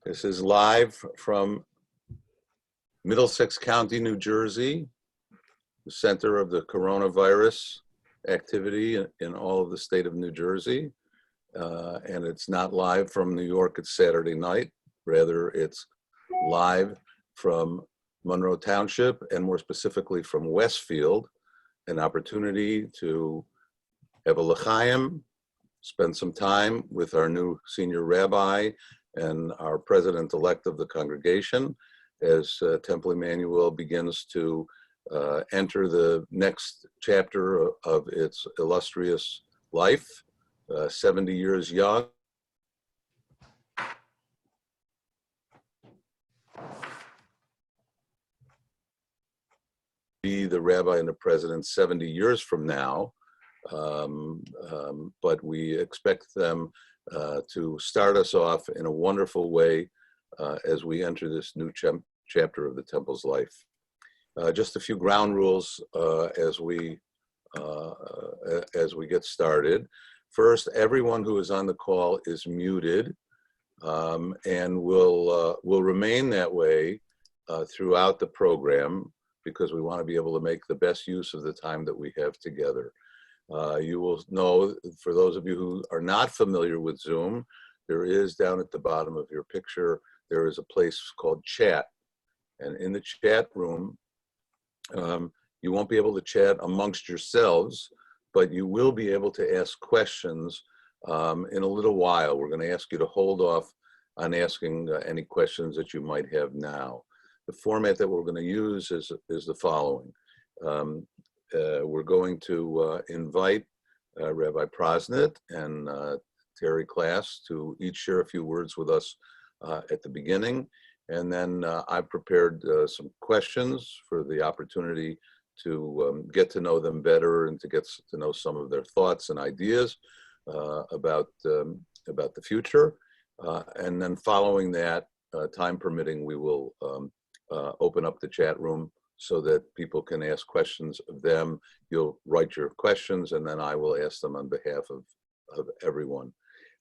This is live from Middlesex County, New Jersey, the center of the coronavirus activity in all of the state of New Jersey. And it's not live from New York, it's Saturday night. Rather, it's live from Monroe Township, and more specifically from Westfield, an opportunity to have a l'chaim, spend some time with our new senior rabbi and our president-elect of the congregation as Temple Emanu-El begins to enter the next chapter of its illustrious life, 70 years young. Be the rabbi and the president 70 years from now, but we expect them to start us off in a wonderful way as we enter this new chapter of the Temple's life. Just a few ground rules as we get started. First, everyone who is on the call is muted and will remain that way throughout the program, because we want to be able to make the best use of the time that we have together. You will know, for those of you who are not familiar with Zoom, there is down at the bottom of your picture, there is a place called chat. And in the chat room, you won't be able to chat amongst yourselves, but you will be able to ask questions in a little while. We're going to ask you to hold off on asking any questions that you might have now. The format that we're going to use is the following. We're going to invite Rabbi Prosnit and Terri Klass to each share a few words with us at the beginning. And then I've prepared some questions for the opportunity to get to know them better and to get to know some of their thoughts and ideas about the future. And then following that, time permitting, we will open up the chat room so that people can ask questions of them. You'll write your questions and then I will ask them on behalf of everyone.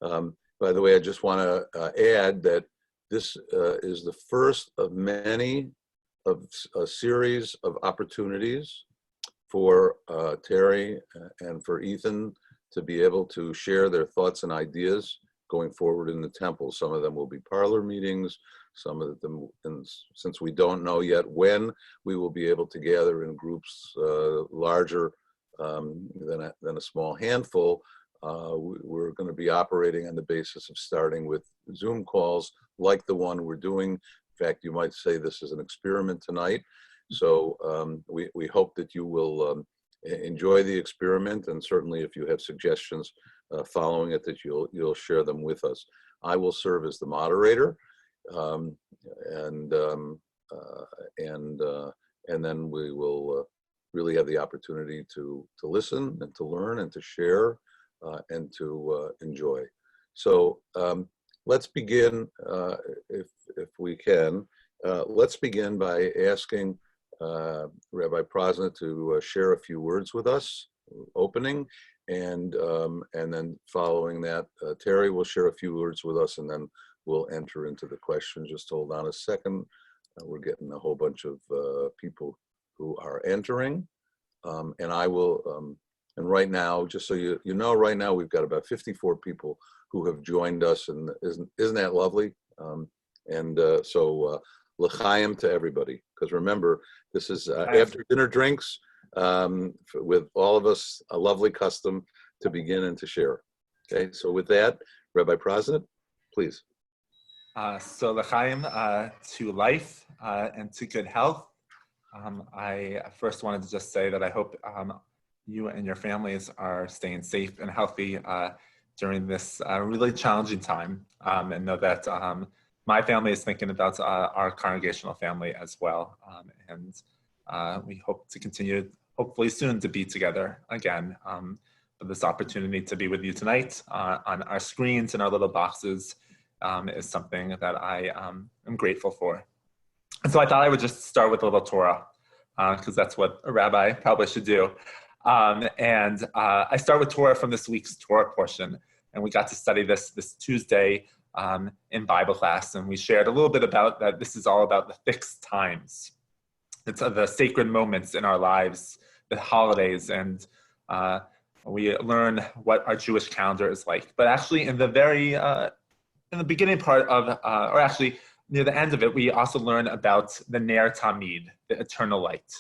By the way, I just want to add that this is the first of many of a series of opportunities for Terri and for Ethan to be able to share their thoughts and ideas going forward in the temple. Some of them will be parlor meetings. Some of them, and since we don't know yet when we will be able to gather in groups larger than a small handful, we're going to be operating on the basis of starting with Zoom calls like the one we're doing. In fact, you might say this is an experiment tonight. So we hope that you will enjoy the experiment, and certainly if you have suggestions following it, that you'll share them with us. I will serve as the moderator. And then we will really have the opportunity to listen and to learn and to share and to enjoy. So let's begin, if we can. Let's begin by asking Rabbi Prosnit to share a few words with us, opening, and then following that, Terri will share a few words with us, and then we'll enter into the questions. Just hold on a second. We're getting a whole bunch of people who are entering. And I will, and right now, just so you know, right now we've got about 54 people who have joined us, and isn't that lovely? So l'chaim to everybody, because remember, this is after dinner drinks with all of us, a lovely custom to begin and to share. Okay, so with that, Rabbi Prosnit, please. So l'chaim to life and to good health. I first wanted to just say that I hope you and your families are staying safe and healthy during this really challenging time, and know that my family is thinking about our congregational family as well. And we hope to continue, hopefully soon, to be together again. But this opportunity to be with you tonight on our screens and our little boxes is something that I am grateful for. And so I thought I would just start with a little Torah, because that's what a rabbi probably should do. I start with Torah from this week's Torah portion, and we got to study this Tuesday in Bible class, and we shared a little bit about that. This is all about the fixed times. It's the sacred moments in our lives, the holidays, and we learn what our Jewish calendar is like. But actually, in the beginning part of, or actually near the end of it, we also learn about the Ner Tamid, the eternal light.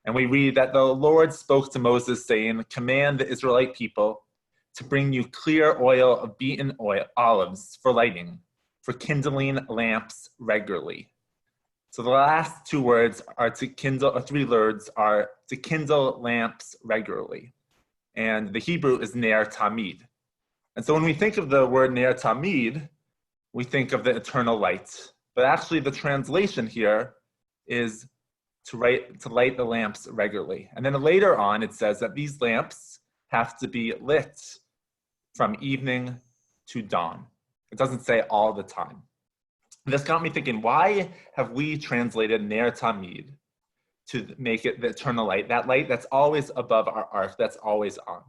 And we read that the Lord spoke to Moses saying, "Command the Israelite people to bring you clear oil of beaten olives for lighting, for kindling lamps regularly." So the last two words are to kindle, or three words are to kindle lamps regularly. And the Hebrew is Ner Tamid. And so when we think of the word Ner Tamid, we think of the eternal light. But actually the translation here is to light the lamps regularly. And then later on, it says that these lamps have to be lit from evening to dawn. It doesn't say all the time. This got me thinking, why have we translated Ner Tamid to make it the eternal light, that light that's always above our ark, that's always on?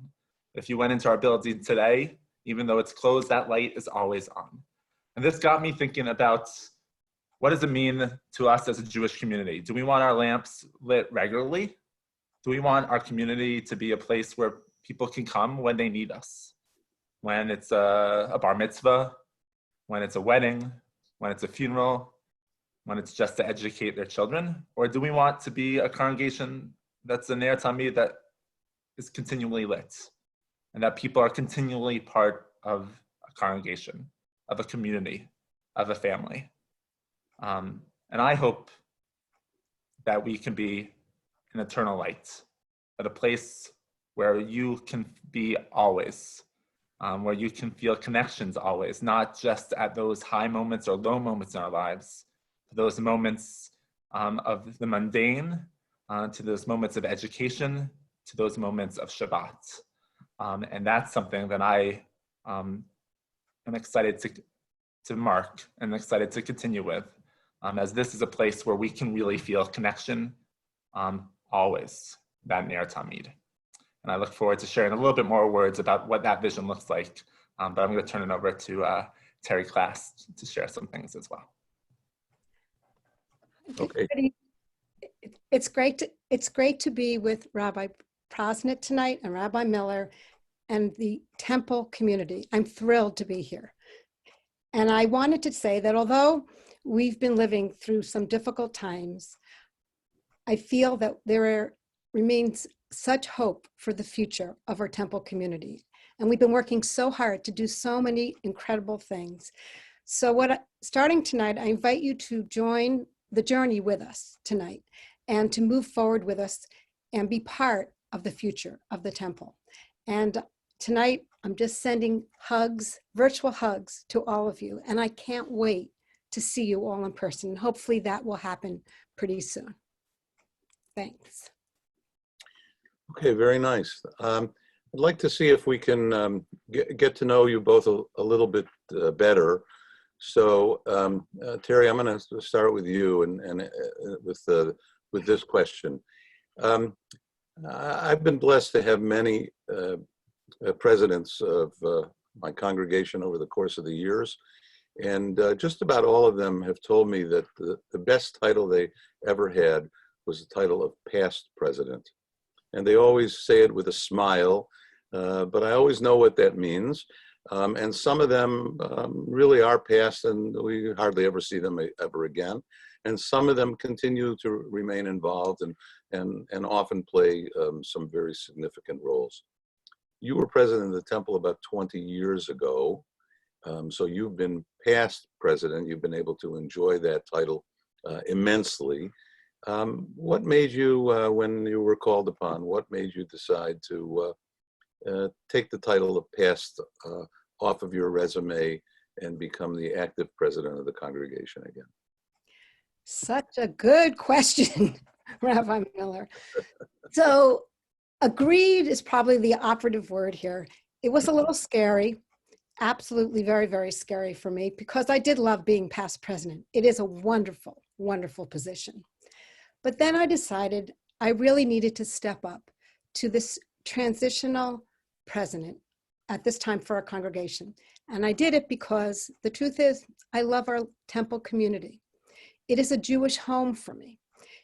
If you went into our building today, even though it's closed, that light is always on. And this got me thinking about, what does it mean to us as a Jewish community? Do we want our lamps lit regularly? Do we want our community to be a place where people can come when they need us? When it's a bar mitzvah, when it's a wedding, when it's a funeral, when it's just to educate their children? Or do we want to be a congregation that's a Ner Tamid that is continually lit, and that people are continually part of a congregation, of a community, of a family? And I hope that we can be an eternal light, at a place where you can be always, where you can feel connections always, not just at those high moments or low moments in our lives, those moments of the mundane, to those moments of education, to those moments of Shabbat. And that's something that I am excited to mark and excited to continue with, as this is a place where we can really feel connection always, that Ner Tamid. And I look forward to sharing a little bit more words about what that vision looks like. But I'm going to turn it over to Terri Klass to share some things as well. Okay. It's great to be with Rabbi Prosnit tonight and Rabbi Miller and the Temple community. I'm thrilled to be here. And I wanted to say that although we've been living through some difficult times, I feel that there remains such hope for the future of our Temple community. And we've been working so hard to do so many incredible things. So starting tonight, I invite you to join the journey with us tonight and to move forward with us and be part of the future of the Temple. And tonight, I'm just sending hugs, virtual hugs to all of you. And I can't wait to see you all in person. Hopefully that will happen pretty soon. Thanks. Okay, very nice. I'd like to see if we can get to know you both a little bit better. So, Terri, I'm going to start with you and with this question. I've been blessed to have many presidents of my congregation over the course of the years, and just about all of them have told me that the best title they ever had was the title of past president. And they always say it with a smile, but I always know what that means. And some of them really are past, and we hardly ever see them ever again. And some of them continue to remain involved and often play some very significant roles. You were president of the Temple about 20 years ago. So you've been past president. You've been able to enjoy that title immensely. What made you, when you were called upon, what made you decide to take the title of past off of your resume and become the active president of the congregation again? Such a good question, Rabbi Miller. So agreed is probably the operative word here. It was a little scary, absolutely very, very scary for me, because I did love being past president. It is a wonderful, wonderful position. But then I decided I really needed to step up to this transitional president at this time for our congregation. And I did it because the truth is, I love our Temple community. It is a Jewish home for me.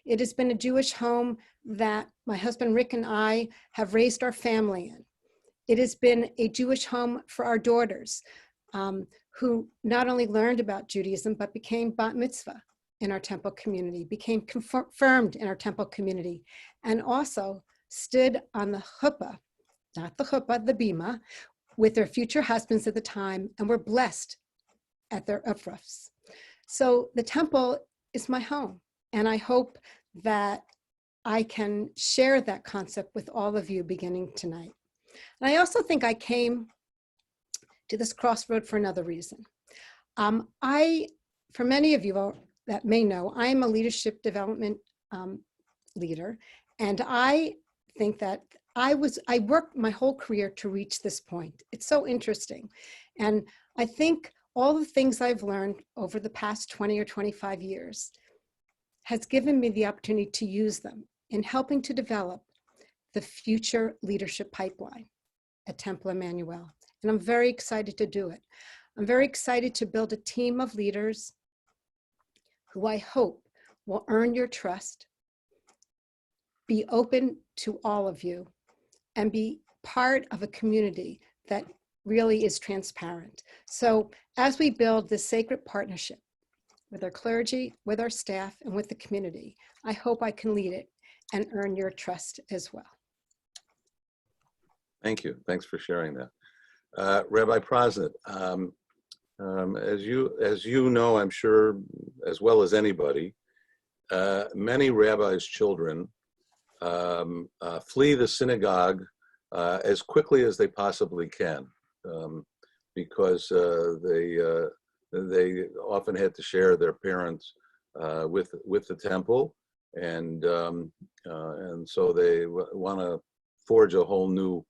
It has been a Jewish home that my husband Rick and I have raised our family in. It has been a Jewish home for our daughters, who not only learned about Judaism, but became bat mitzvah in our Temple community, became confirmed in our Temple community, and also stood on the chuppah, not the chuppah, the bima, with their future husbands at the time, and were blessed at their upruffs. So the Temple is my home, and I hope that I can share that concept with all of you beginning tonight. And I also think I came to this crossroad for another reason. For many of you that may know, I am a leadership development leader, and I think that I worked my whole career to reach this point. It's so interesting. And I think all the things I've learned over the past 20 or 25 years has given me the opportunity to use them in helping to develop the future leadership pipeline at Temple Emanu-El. And I'm very excited to do it. I'm very excited to build a team of leaders who I hope will earn your trust, be open to all of you, and be part of a community that really is transparent. So as we build this sacred partnership with our clergy, with our staff, and with the community, I hope I can lead it and earn your trust as well. Thank you. Thanks for sharing that. Rabbi Prosnit, as you know, I'm sure, as well as anybody, many rabbis' children flee the synagogue as quickly as they possibly can, because they often had to share their parents with the temple, and so they want to forge a whole new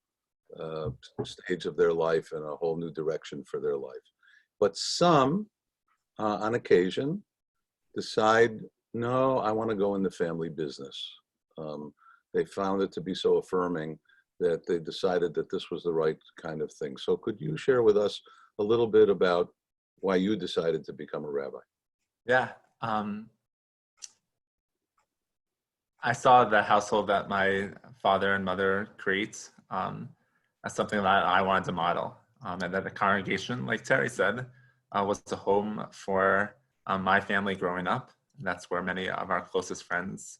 stage of their life and a whole new direction for their life. But some, on occasion, decide, no, I want to go in the family business. They found it to be so affirming that they decided that this was the right kind of thing. So could you share with us a little bit about why you decided to become a rabbi? Yeah. I saw the household that my father and mother create as something that I wanted to model. And that the congregation, like Terri said, was a home for my family growing up. And that's where many of our closest friends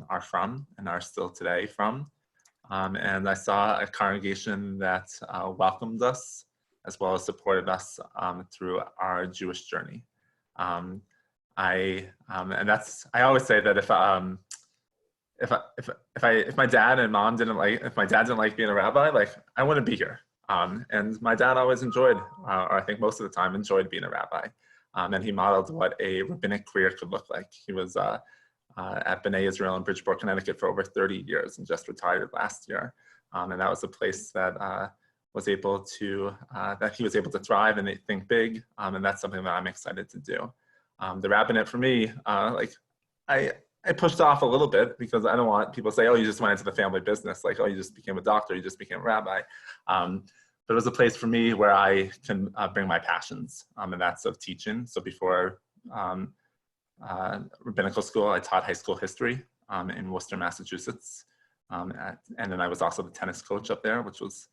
are from and are still today from. And I saw a congregation that welcomed us as well as supported us through our Jewish journey. And I always say that if my dad and mom if my dad didn't like being a rabbi, like I wouldn't be here. And my dad always enjoyed, or I think most of the time enjoyed being a rabbi. And he modeled what a rabbinic career could look like. He was at B'nai Israel in Bridgeport, Connecticut for over 30 years and just retired last year. And that was a place that that he was able to thrive and think big. And that's something that I'm excited to do. The rabbinate for me, I pushed off a little bit because I don't want people to say, oh, you just went into the family business. Like, oh, you just became a doctor, you just became a rabbi. But it was a place for me where I can bring my passions, and that's of teaching. So before rabbinical school, I taught high school history in Worcester, Massachusetts. And then I was also the tennis coach up there, which was,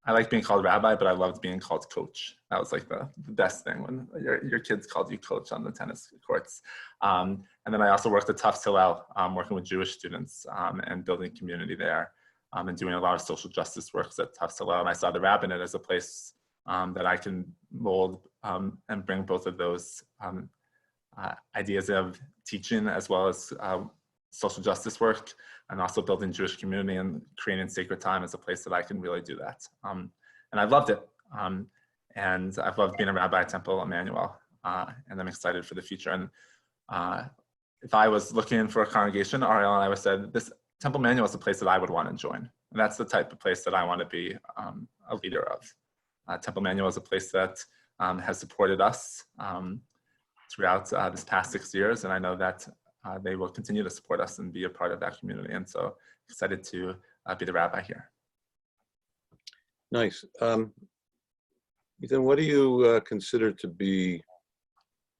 I like being called rabbi, but I loved being called coach. That was like the best thing when your kids called you coach on the tennis courts. And then I also worked at Tufts Hillel, working with Jewish students and building community there and doing a lot of social justice work at Tufts Hillel. And I saw the rabbinate as a place that I can mold and bring both of those ideas of teaching as well as social justice work, and also building Jewish community and creating sacred time as a place that I can really do that. And I loved it. And I've loved being a rabbi at Temple Emanu-El, and I'm excited for the future. And if I was looking for a congregation, Ariel and I would said, this Temple Emanu-El is a place that I would want to join. And that's the type of place that I want to be a leader of. Temple Emanu-El is a place that has supported us throughout this past 6 years. And I know that they will continue to support us and be a part of that community. And so excited to be the rabbi here. Nice. Ethan, what do you consider to be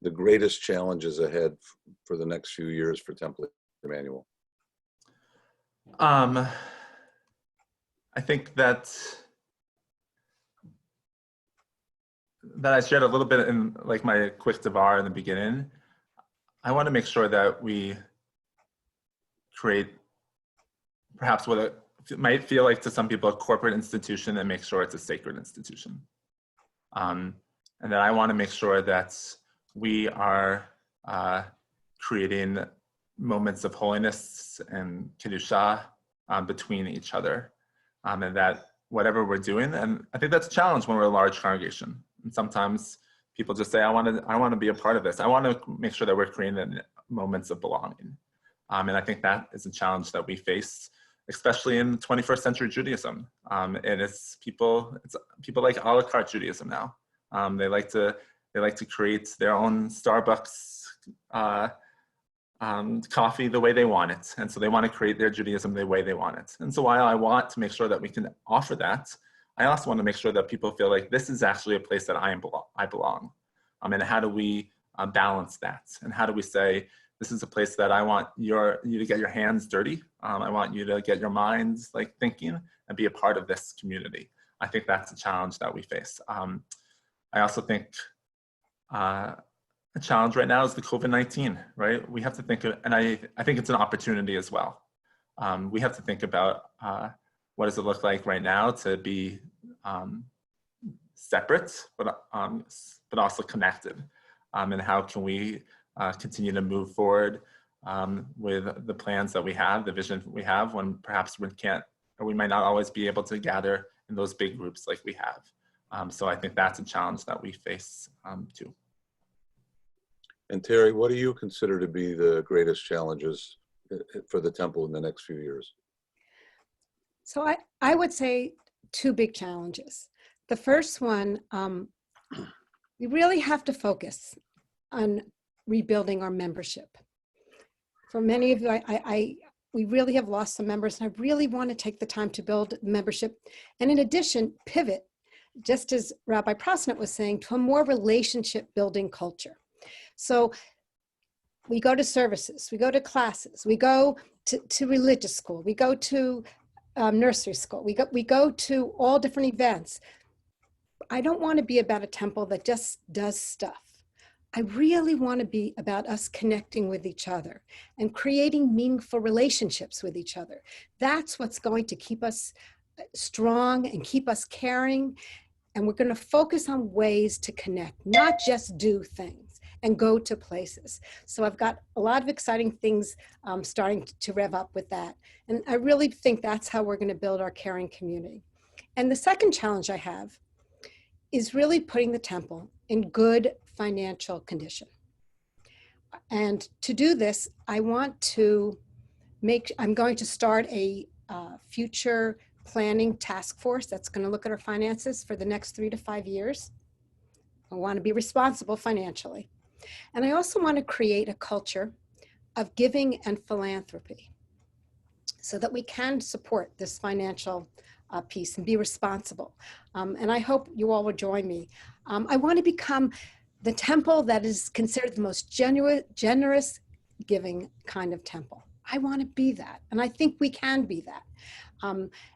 the greatest challenges ahead for the next few years for Temple Emanu-El? I think that I shared a little bit in like my quick devar in the beginning. I want to make sure that we create perhaps what it might feel like to some people a corporate institution and make sure it's a sacred institution. And then I want to make sure that we are creating moments of holiness and kedusha between each other, and that whatever we're doing, and I think that's a challenge when we're a large congregation. And sometimes people just say, I want to be a part of this. I want to make sure that we're creating moments of belonging. And I think that is a challenge that we face, especially in 21st century Judaism. And it's people like a la carte Judaism now. They like to create their own Starbucks coffee the way they want it. And so they want to create their Judaism the way they want it. And so while I want to make sure that we can offer that, I also want to make sure that people feel like this is actually a place that I belong. And how do we balance that? And how do we say, this is a place that I want you to get your hands dirty. I want you to get your minds like thinking and be a part of this community. I think that's a challenge that we face. I also think a challenge right now is the COVID-19, right? We have to think of, and I think it's an opportunity as well. We have to think about what does it look like right now to be separate, but also connected, and how can we continue to move forward with the plans that we have, the vision we have, when perhaps we can't, or we might not always be able to gather in those big groups like we have. So I think that's a challenge that we face too. And Terri, what do you consider to be the greatest challenges for the temple in the next few years? So I would say two big challenges. The first one, we really have to focus on rebuilding our membership. For many of you, we really have lost some members, and I really want to take the time to build membership. And in addition, pivot, just as Rabbi Prosnit was saying, to a more relationship building culture. So we go to services, we go to classes, we go to religious school, we go to nursery school, we go to all different events. I don't want to be about a temple that just does stuff. I really want to be about us connecting with each other and creating meaningful relationships with each other. That's what's going to keep us strong and keep us caring. And we're going to focus on ways to connect, not just do things and go to places. So I've got a lot of exciting things starting to rev up with that. And I really think that's how we're going to build our caring community. And the second challenge I have is really putting the temple in good financial condition. And to do this, I'm going to start a future planning task force that's going to look at our finances for the next 3 to 5 years. I want to be responsible financially. And I also want to create a culture of giving and philanthropy so that we can support this financial piece and be responsible. And I hope you all will join me. I want to become the temple that is considered the most generous, giving kind of temple. I want to be that. And I think we can be that.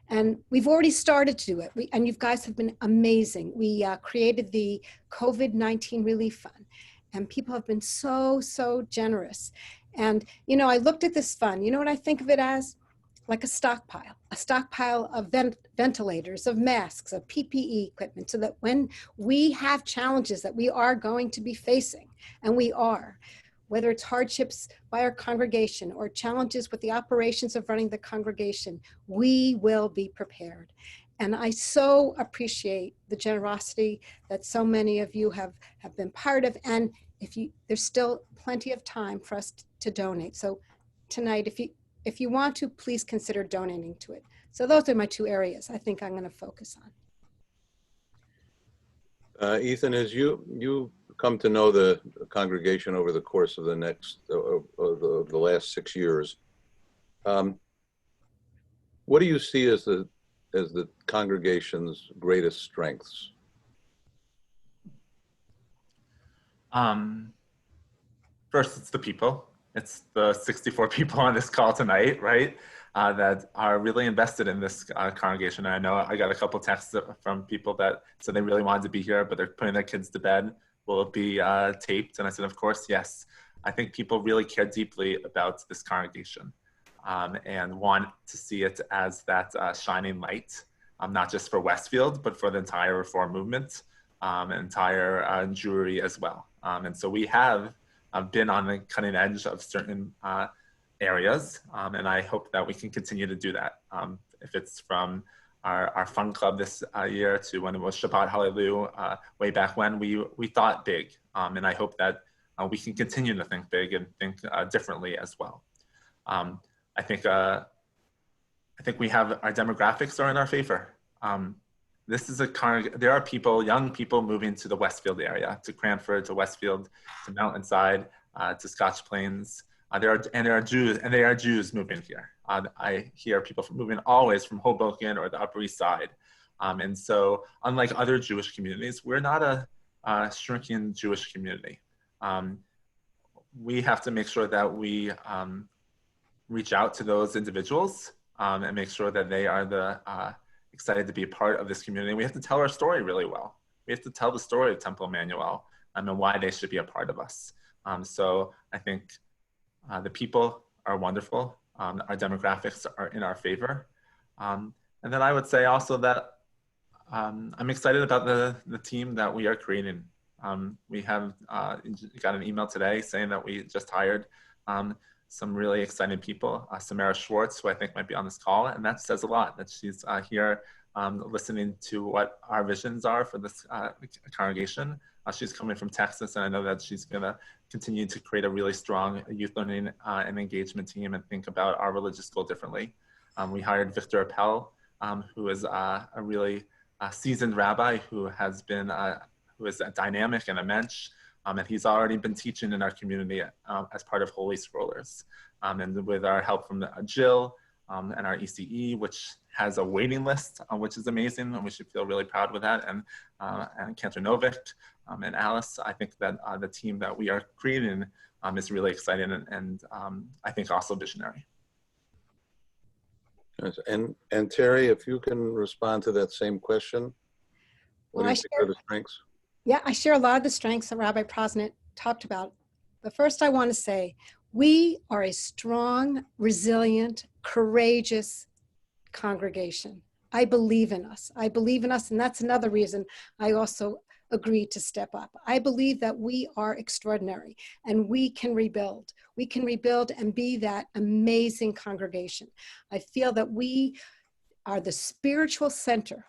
And we've already started to do it. And you guys have been amazing. We created the COVID-19 Relief Fund. And people have been so, so generous. And, you know, I looked at this fund. You know what I think of it as? Like a stockpile of ventilators, of masks, of PPE equipment, so that when we have challenges that we are going to be facing, and we are, whether it's hardships by our congregation or challenges with the operations of running the congregation, we will be prepared. And I so appreciate the generosity that so many of you have been part of. And there's still plenty of time for us to donate. So tonight, if you want to, please consider donating to it. So those are my two areas I think I'm going to focus on. Ethan, as you come to know the congregation over the course of the last 6 years, what do you see as the as the congregation's greatest strengths? First, it's the people. It's the 64 people on this call tonight, right? That are really invested in this congregation. And I know I got a couple texts from people that said they really wanted to be here, but they're putting their kids to bed. Will it be taped? And I said, of course, yes. I think people really care deeply about this congregation and want to see it as that shining light, not just for Westfield, but for the entire Reform movement, entire Jewry as well. And so we have been on the cutting edge of certain areas, and I hope that we can continue to do that. If it's from our fun club this year to when it was Shabbat Hallelujah, way back when, we thought big, and I hope that we can continue to think big and think differently as well. I think we have our demographics are in our favor. This is there are people, young people moving to the Westfield area, to Cranford, to Westfield, to Mountainside, to Scotch Plains. There are Jews moving here. I hear people moving always from Hoboken or the Upper East Side. And so unlike other Jewish communities, we're not a shrinking Jewish community. We have to make sure that we reach out to those individuals and make sure that they are excited to be a part of this community. We have to tell our story really well. We have to tell the story of Temple Emanu-El and why they should be a part of us. So I think the people are wonderful. Our demographics are in our favor. And then I would say also that I'm excited about the team that we are creating. We have got an email today saying that we just hired some really exciting people. Samara Schwartz, who I think might be on this call, and that says a lot, that she's here listening to what our visions are for this congregation. She's coming from Texas, and I know that she's gonna continue to create a really strong youth learning and engagement team and think about our religious school differently. We hired Victor Appel, who is a really seasoned rabbi who is a dynamic and a mensch. And he's already been teaching in our community as part of Holy Scrollers. And with our help from Jill and our ECE, which has a waiting list, which is amazing, and we should feel really proud with that, and Cantor Novick and Alice, I think that the team that we are creating is really exciting and I think also visionary. Yes. And Terri, if you can respond to that same question, what do you think are the strengths? Yeah, I share a lot of the strengths that Rabbi Prosnit talked about. But first I want to say, we are a strong, resilient, courageous congregation. I believe in us. I believe in us, and that's another reason I also agreed to step up. I believe that we are extraordinary and we can rebuild. We can rebuild and be that amazing congregation. I feel that we are the spiritual center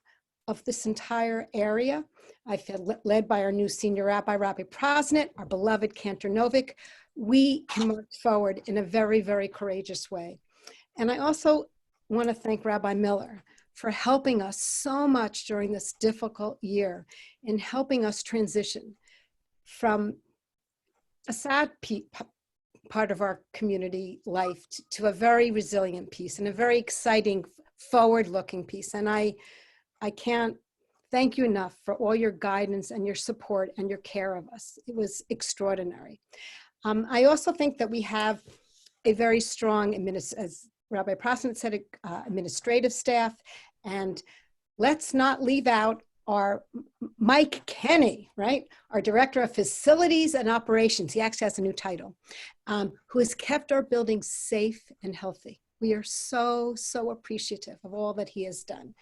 of this entire area. I feel led by our new senior rabbi, Rabbi Prosnit, our beloved Cantor Novick. We can march forward in a very, very courageous way. And I also want to thank Rabbi Miller for helping us so much during this difficult year in helping us transition from a sad part of our community life to a very resilient piece and a very exciting, forward-looking piece. And I can't thank you enough for all your guidance and your support and your care of us. It was extraordinary. I also think that we have a very strong, as Rabbi Prosnit said, administrative staff. And let's not leave out our Mike Kenny, right? Our Director of Facilities and Operations. He actually has a new title, who has kept our buildings safe and healthy. We are so, so appreciative of all that he has done.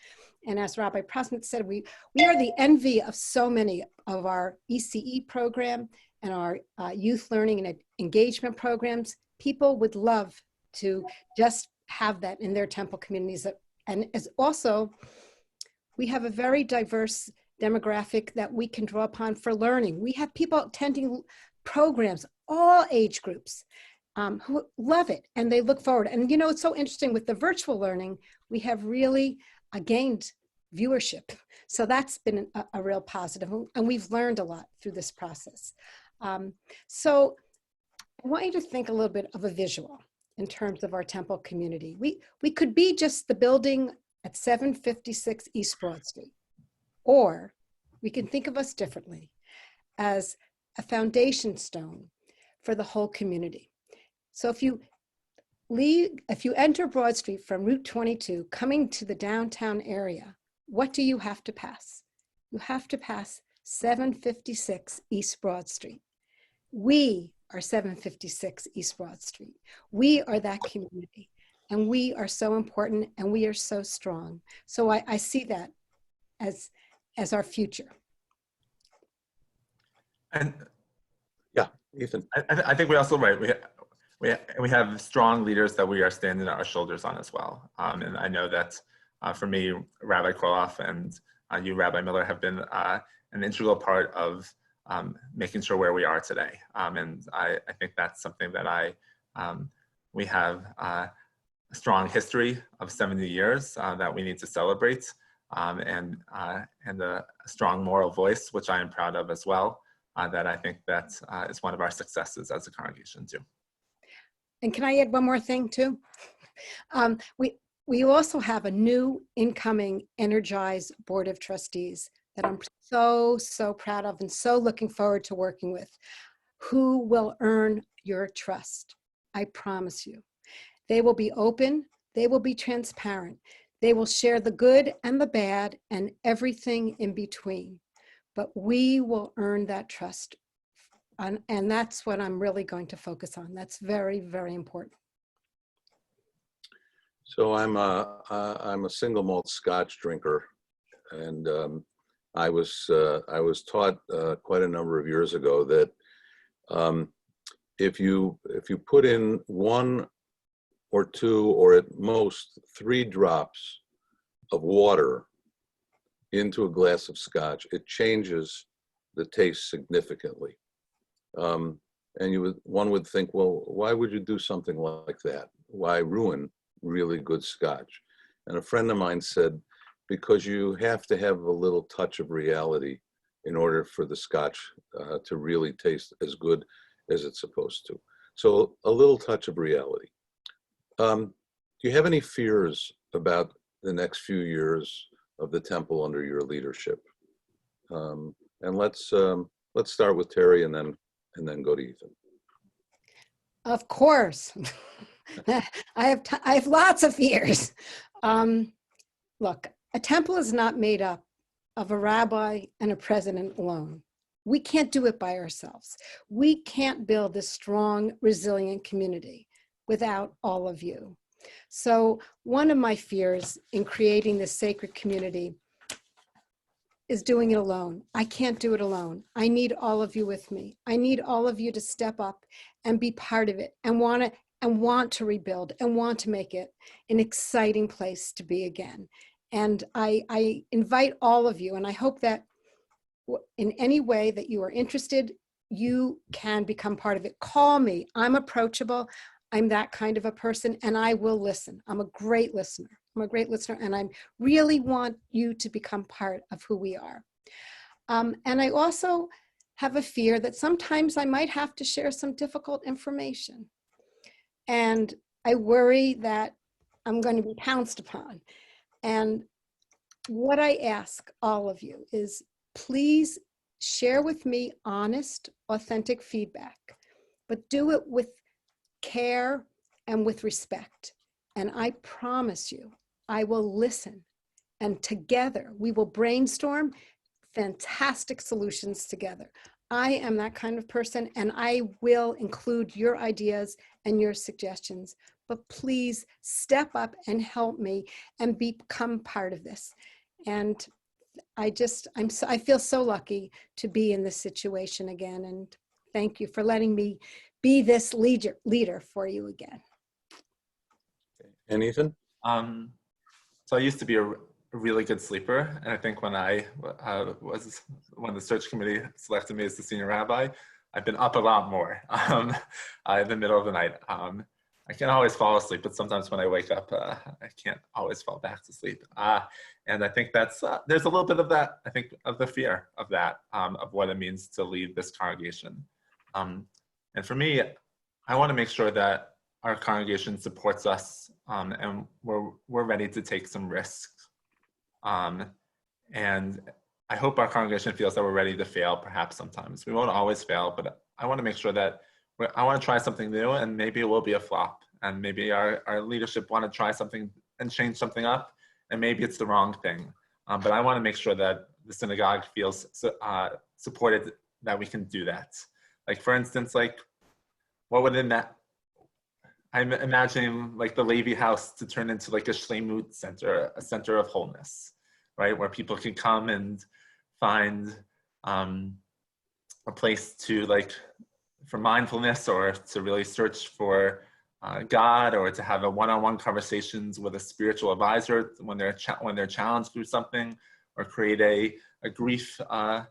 And as Rabbi Prosnit said, we are the envy of so many of our ECE program and our youth learning and engagement programs. People would love to just have that in their temple communities. And as also, we have a very diverse demographic that we can draw upon for learning. We have people attending programs, all age groups, who love it and they look forward. And you know, it's so interesting with the virtual learning, we have really gained viewership. So that's been a real positive, and we've learned a lot through this process. So I want you to think a little bit of a visual in terms of our temple community. We could be just the building at 756 East Broad Street. Or we can think of us differently as a foundation stone for the whole community. So if you enter Broad Street from Route 22 coming to the downtown area, what do you have to pass? You have to pass 756 East Broad Street. We are 756 East Broad Street. We are that community, and we are so important, and we are so strong. So I see that as our future. And Yeah, Ethan. I think we also, right, we have strong leaders that we are standing our shoulders on as well. And I know that for me, Rabbi Koloff and you, Rabbi Miller, have been an integral part of making sure where we are today. And I think that's something that we have a strong history of 70 years that we need to celebrate, and a strong moral voice, which I am proud of as well, that I think that is one of our successes as a congregation too. And can I add one more thing too? We also have a new incoming energized board of trustees that I'm so proud of and so looking forward to working with, who will earn your trust. I promise you. They will be open, they will be transparent, they will share the good and the bad and everything in between. But we will earn that trust. And that's what I'm really going to focus on. That's very, very important. So I'm a single malt Scotch drinker, and I was taught quite a number of years ago that if you put in 1 or 2 or at most 3 drops of water into a glass of Scotch, it changes the taste significantly. And one would think, well, why would you do something like that? Why ruin really good Scotch? And a friend of mine said, because you have to have a little touch of reality in order for the Scotch to really taste as good as it's supposed to. So a little touch of reality. Do you have any fears about the next few years of the temple under your leadership? And let's start with Terri and then go to Ethan. Of course. I have lots of fears. Look, a temple is not made up of a rabbi and a president alone. We can't do it by ourselves. We can't build a strong, resilient community without all of you. So one of my fears in creating this sacred community is doing it alone. I can't do it alone. I need all of you with me. I need all of you to step up and be part of it and want to rebuild and want to make it an exciting place to be again. And I invite all of you, and I hope that in any way that you are interested, you can become part of it. Call me. I'm approachable. I'm that kind of a person, and I will listen. I'm a great listener. And I really want you to become part of who we are. And I also have a fear that sometimes I might have to share some difficult information. And I worry that I'm going to be pounced upon. And what I ask all of you is, please share with me honest, authentic feedback, but do it with care and with respect. And I promise you, I will listen. And together, we will brainstorm fantastic solutions together. I am that kind of person, and I will include your ideas and your suggestions. But please step up and help me and become part of this. And I feel so lucky to be in this situation again. And thank you for letting me be this leader for you again. And Ethan? So I used to be a really good sleeper, and I think when when the search committee selected me as the senior rabbi, I've been up a lot more in the middle of the night. I can't always fall asleep, but sometimes when I wake up, I can't always fall back to sleep. And I think that's there's a little bit of that. I think of the fear of that, of what it means to lead this congregation. And for me, I want to make sure that our congregation supports us, and we're ready to take some risks. And I hope our congregation feels that we're ready to fail perhaps sometimes. We won't always fail, but I want to make sure that I want to try something new, and maybe it will be a flop, and maybe our leadership want to try something and change something up, and maybe it's the wrong thing. But I want to make sure that the synagogue feels supported, that we can do that. Like, for instance, like, what would I'm imagining like the Levi house to turn into like a Shleimut center, a center of wholeness, right? Where people can come and find a place to, like, for mindfulness, or to really search for God, or to have a one-on-one conversations with a spiritual advisor when they're challenged through something, or create a grief a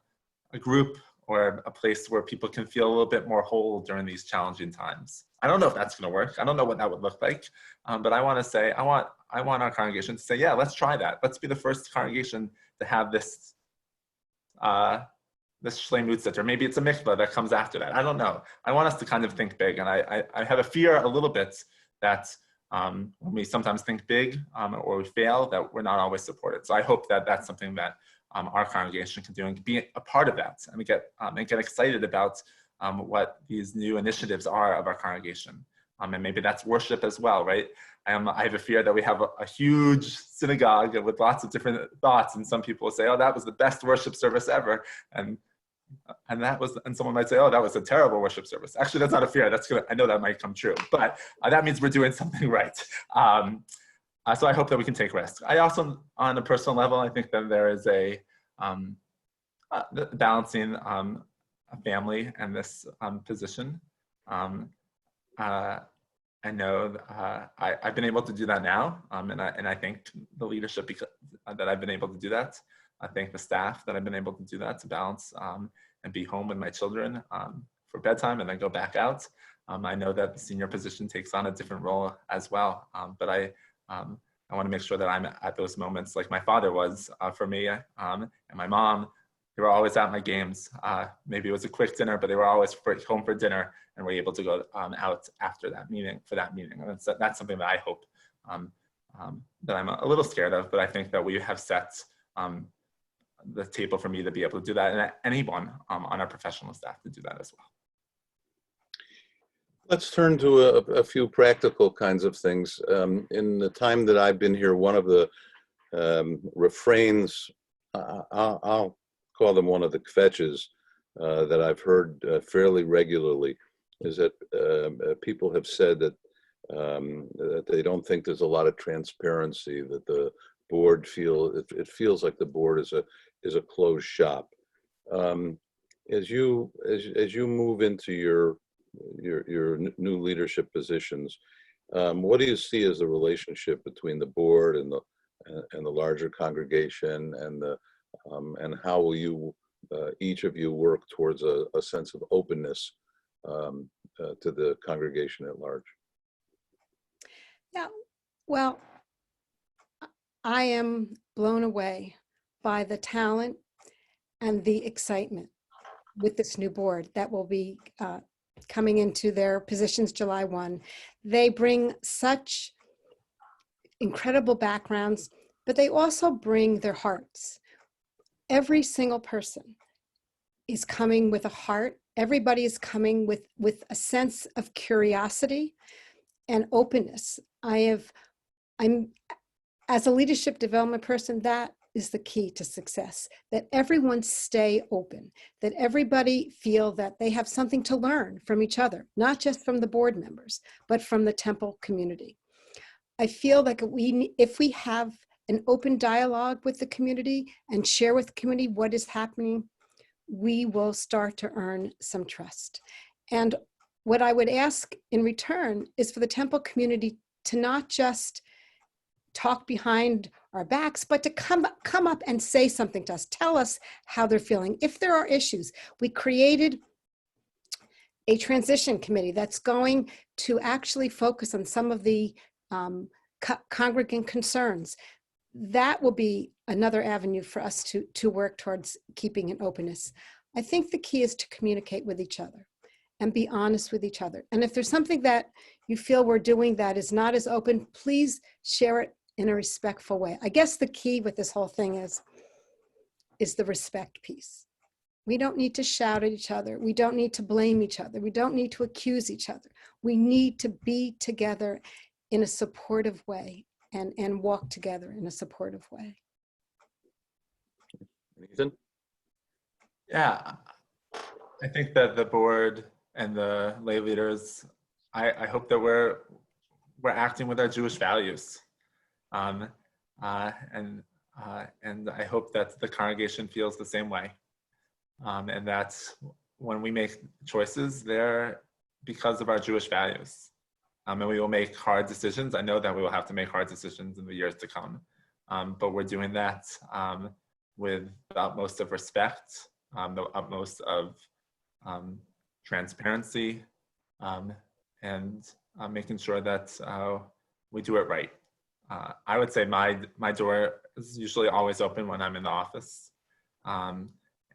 group, or a place where people can feel a little bit more whole during these challenging times. I don't know if that's going to work. I don't know what that would look like, but I want to say I want our congregation to say, yeah, let's try that. Let's be the first congregation to have this this Shleimut Center. Maybe it's a mikvah that comes after that. I don't know. I want us to kind of think big, and I have a fear a little bit that when we sometimes think big or we fail, that we're not always supported. So I hope that that's something that our congregation can do, and be a part of that, and get excited about what these new initiatives are of our congregation. And maybe that's worship as well, right? I have a fear that we have a huge synagogue with lots of different thoughts, and some people will say, oh, that was the best worship service ever. And someone might say, oh, that was a terrible worship service. Actually, that's not a fear. I know that might come true, but that means we're doing something right. So I hope that we can take risks. I also, on a personal level, I think that there is a balancing a family and this position. I know I've been able to do that now, and I thank the leadership that I've been able to do that. I thank the staff that I've been able to do that, to balance and be home with my children for bedtime and then go back out. I know that the senior position takes on a different role as well, but I want to make sure that I'm at those moments like my father was for me, and my mom. They were always at my games. Maybe it was a quick dinner, but they were always home for dinner, and were able to go out after that meeting, And that's something that I hope that I'm a little scared of, but I think that we have set the table for me to be able to do that, and anyone on our professional staff to do that as well. Let's turn to a few practical kinds of things. In the time that I've been here, one of the refrains, I'll call them one of the kvetches that I've heard fairly regularly, is that people have said that they don't think there's a lot of transparency, that the board feels like the board is a closed shop. As you move into your new leadership positions, what do you see as the relationship between the board and the larger congregation, and how will you each of you work towards a sense of openness to the congregation at large? Yeah, well, I am blown away by the talent and the excitement with this new board that will be coming into their positions July 1. They bring such incredible backgrounds, but they also bring their hearts. Every single person is coming with a heart. Everybody is coming with a sense of curiosity and openness. I'm as a leadership development person, that is the key to success, that everyone stay open, that everybody feel that they have something to learn from each other, not just from the board members, but from the Temple community. I feel like if we have an open dialogue with the community and share with the community what is happening, we will start to earn some trust. And what I would ask in return is for the Temple community to not just talk behind our backs, but to come up and say something to us, tell us how they're feeling. If there are issues, we created a transition committee that's going to actually focus on some of the congregant concerns. That will be another avenue for us to work towards keeping an openness. I think the key is to communicate with each other and be honest with each other. And if there's something that you feel we're doing that is not as open, please share it in a respectful way. I guess the key with this whole thing is the respect piece. We don't need to shout at each other. We don't need to blame each other. We don't need to accuse each other. We need to be together in a supportive way and walk together in a supportive way. Ethan? Yeah, I think that the board and the lay leaders, I hope that we're acting with our Jewish values. And I hope that the congregation feels the same way. And that's when we make choices, they're because of our Jewish values. And we will make hard decisions. I know that we will have to make hard decisions in the years to come. But we're doing that with the utmost of respect, the utmost of transparency, and making sure that we do it right. I would say my door is usually always open when I'm in the office.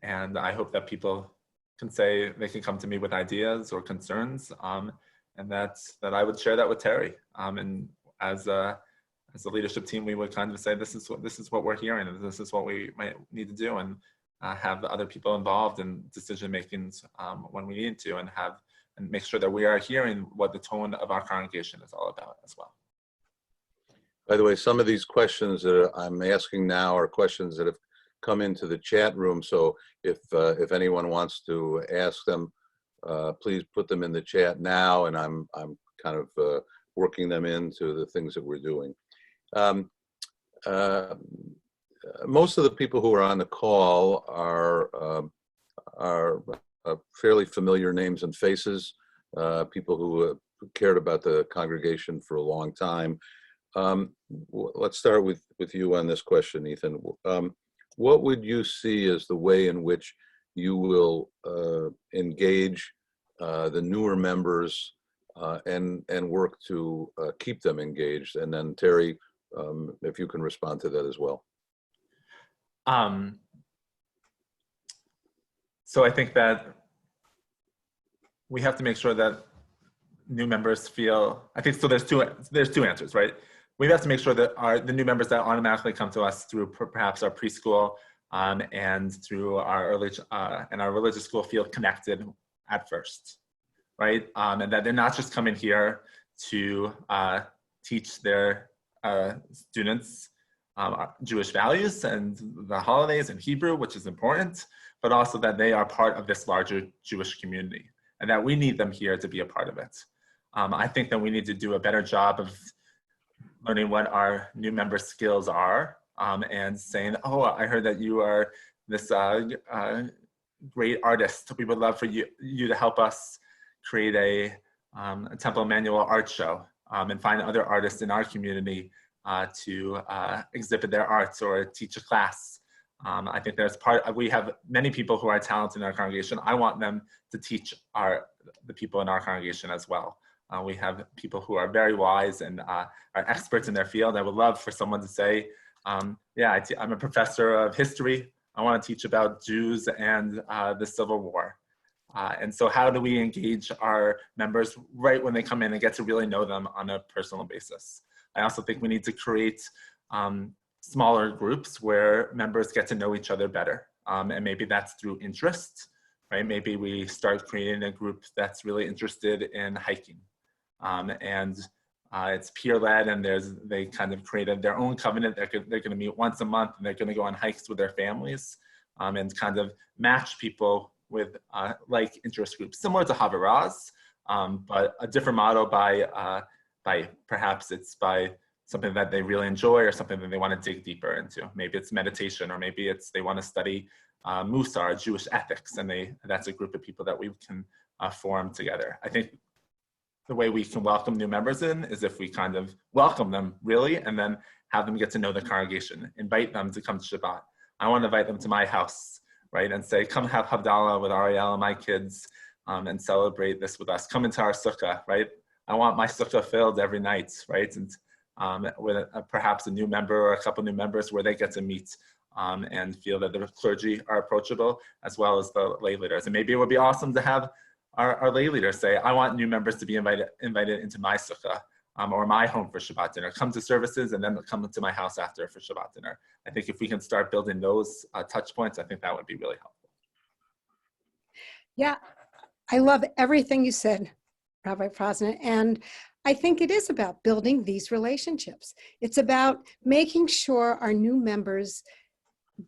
And I hope that people can say they can come to me with ideas or concerns, and that I would share that with Terri. And as a leadership team, we would kind of say, this is what we're hearing, and this is what we might need to do, and have other people involved in decision makings when we need to, and make sure that we are hearing what the tone of our congregation is all about as well. By the way, some of these questions that I'm asking now are questions that have come into the chat room. So if anyone wants to ask them, please put them in the chat now, and I'm kind of working them into the things that we're doing. Most of the people who are on the call are fairly familiar names and faces, people who cared about the congregation for a long time. Let's start with you on this question, Ethan. What would you see as the way in which you will engage the newer members and work to keep them engaged? And then Terri, if you can respond to that as well. So I think that we have to make sure that new members feel, I think, so there's two answers, right? We have to make sure that the new members that automatically come to us through perhaps our preschool and through our early and our religious school feel connected at first, right? And that they're not just coming here to teach their students Jewish values and the holidays in Hebrew, which is important, but also that they are part of this larger Jewish community, and that we need them here to be a part of it. I think that we need to do a better job of learning what our new member skills are, and saying, oh, I heard that you are this great artist. We would love for you to help us create a Temple Emanu-El art show, and find other artists in our community to exhibit their arts or teach a class. I think we have many people who are talented in our congregation. I want them to teach the people in our congregation as well. We have people who are very wise and are experts in their field. I would love for someone to say, yeah, I'm a professor of history. I want to teach about Jews and the Civil War. And so how do we engage our members right when they come in and get to really know them on a personal basis? I also think we need to create smaller groups where members get to know each other better. And maybe that's through interest, right? Maybe we start creating a group that's really interested in hiking. It's peer-led, and they kind of created their own covenant. They're going to meet once a month, and they're going to go on hikes with their families, and kind of match people with like interest groups, similar to Havaraz, but a different model by perhaps it's by something that they really enjoy or something that they want to dig deeper into. Maybe it's meditation, or maybe they want to study Musar, Jewish ethics, and that's a group of people that we can form together. I think the way we can welcome new members in is if we kind of welcome them really, and then have them get to know the congregation, invite them to come to Shabbat. I want to invite them to my house, right? And say, come have Havdalah with Ariel and my kids and celebrate this with us. Come into our sukkah, right? I want my sukkah filled every night, right? And with perhaps a new member or a couple new members where they get to meet and feel that the clergy are approachable, as well as the lay leaders. And maybe it would be awesome to have our lay leaders say, I want new members to be invited into my sukkah or my home for Shabbat dinner. Come to services and then come to my house after for Shabbat dinner. I think if we can start building those touch points, I think that would be really helpful. Yeah, I love everything you said, Rabbi Prosnit. And I think it is about building these relationships. It's about making sure our new members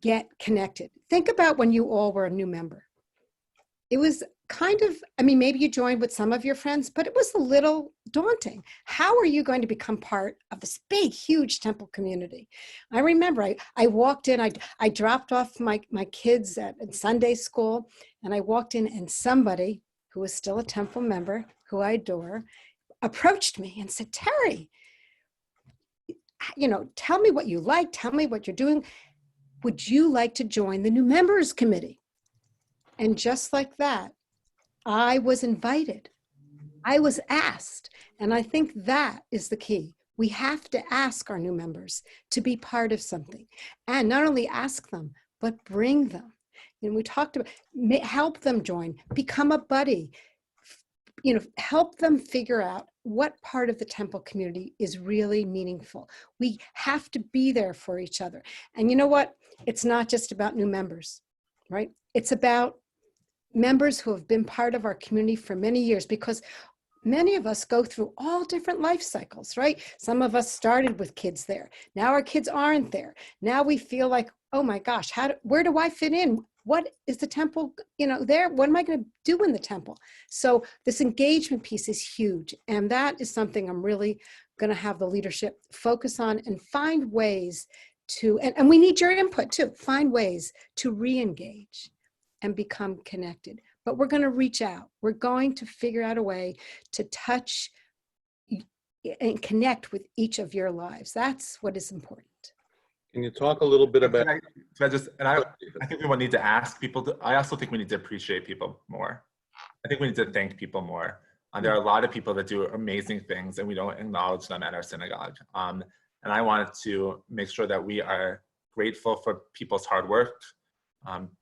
get connected. Think about when you all were a new member. It was kind of, I mean, maybe you joined with some of your friends, but it was a little daunting. How are you going to become part of this big, huge temple community? I remember I walked in, I dropped off my kids at Sunday school, and I walked in, and somebody who was still a temple member, who I adore, approached me and said, Terri, you know, tell me what you like, tell me what you're doing. Would you like to join the new members committee? And just like that, I was invited. I was asked. And I think that is the key. We have to ask our new members to be part of something. And not only ask them, but bring them. And we talked about, help them join, become a buddy, you know, help them figure out what part of the temple community is really meaningful. We have to be there for each other. And you know what? It's not just about new members, right? It's about members who have been part of our community for many years, because many of us go through all different life cycles, right? Some of us started with kids there. Now our kids aren't there. Now we feel like, oh my gosh, where do I fit in? What is the temple, you know, there? What am I going to do in the temple? So this engagement piece is huge. And that is something I'm really going to have the leadership focus on and find ways to, and we need your input too, find ways to re-engage and become connected. But we're going to reach out. We're going to figure out a way to touch and connect with each of your lives. That's what is important. Can you talk a little bit about? I think we will need to ask people. I also think we need to appreciate people more. I think we need to thank people more. There are a lot of people that do amazing things, and we don't acknowledge them at our synagogue. And I wanted to make sure that we are grateful for people's hard work,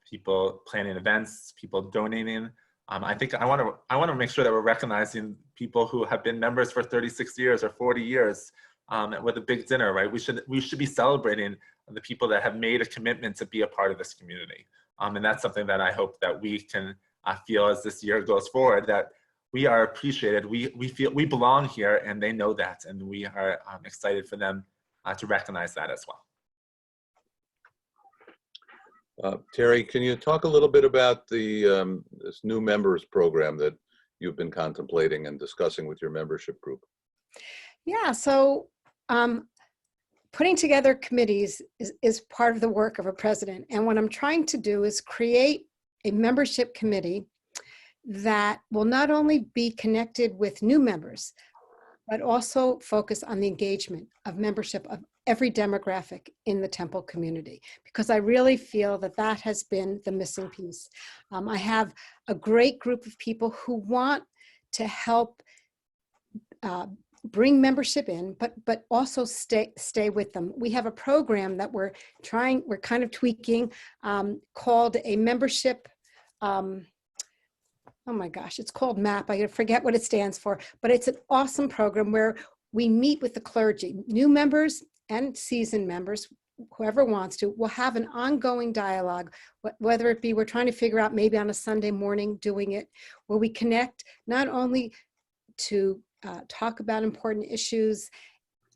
people planning events, people donating. I think I want to make sure that we're recognizing people who have been members for 36 years or 40 years with a big dinner, right? We should be celebrating the people that have made a commitment to be a part of this community. And that's something that I hope that we can feel as this year goes forward, that we are appreciated. We feel we belong here, and they know that, and we are excited for them to recognize that as well. Terri, can you talk a little bit about the this new members program that you've been contemplating and discussing with your membership group? Yeah, so putting together committees is part of the work of a president. And what I'm trying to do is create a membership committee that will not only be connected with new members, but also focus on the engagement of membership of every demographic in the temple community, because I really feel that that has been the missing piece. I have a great group of people who want to help bring membership in, but also stay with them. We have a program that we're kind of tweaking called a membership, oh my gosh, it's called MAP. I forget what it stands for, but it's an awesome program where we meet with the clergy, new members and seasoned members, whoever wants to, will have an ongoing dialogue, whether it be we're trying to figure out maybe on a Sunday morning doing it, where we connect not only to talk about important issues,